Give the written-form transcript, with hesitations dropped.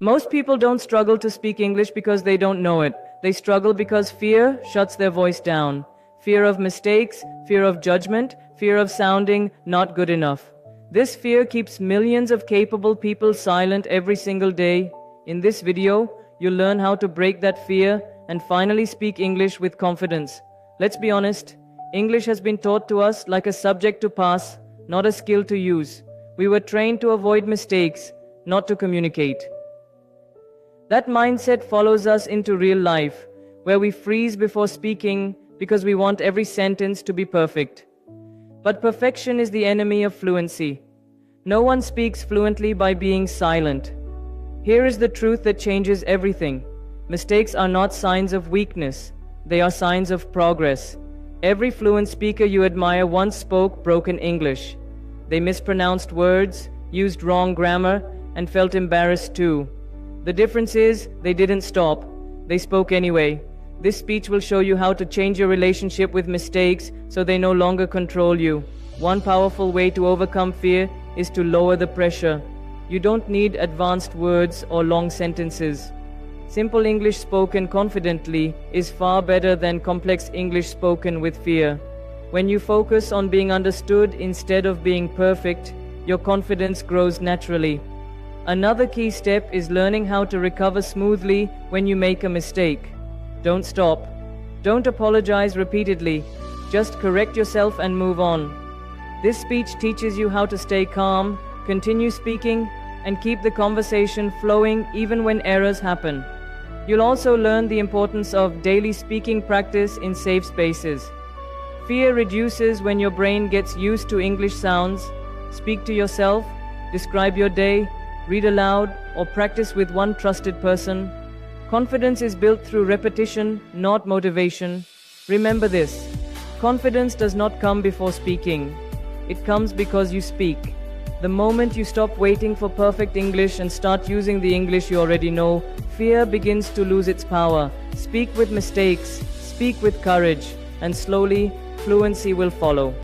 Most people don't struggle to speak English because they don't know it. They struggle because fear shuts their voice down. Fear of mistakes, fear of judgment, fear of sounding not good enough. This fear keeps millions of capable people silent every single day. In this video, you'll learn how to break that fear and finally speak English with confidence. Let's be honest, English has been taught to us like a subject to pass, not a skill to use. We were trained to avoid mistakes, not to communicate. That mindset follows us into real life, where we freeze before speaking because we want every sentence to be perfect. But perfection is the enemy of fluency. No one speaks fluently by being silent. Here is the truth that changes everything. Mistakes are not signs of weakness. They are signs of progress. Every fluent speaker you admire once spoke broken English. They mispronounced words, used wrong grammar, and felt embarrassed too. The difference is, they didn't stop. They spoke anyway. This speech will show you how to change your relationship with mistakes so they no longer control you. One powerful way to overcome fear is to lower the pressure. You don't need advanced words or long sentences. Simple English spoken confidently is far better than complex English spoken with fear. When you focus on being understood instead of being perfect, your confidence grows naturally. Another key step is learning how to recover smoothly when you make a mistake. Don't stop. Don't apologize repeatedly. Just correct yourself and move on. This speech teaches you how to stay calm, continue speaking, and keep the conversation flowing even when errors happen. You'll also learn the importance of daily speaking practice in safe spaces. Fear reduces when your brain gets used to English sounds. Speak to yourself, describe your day, read aloud, or practice with one trusted person. Confidence is built through repetition, not motivation. Remember this: confidence does not come before speaking. It comes because you speak. The moment you stop waiting for perfect English and start using the English you already know, fear begins to lose its power. Speak with mistakes, speak with courage, and slowly, fluency will follow.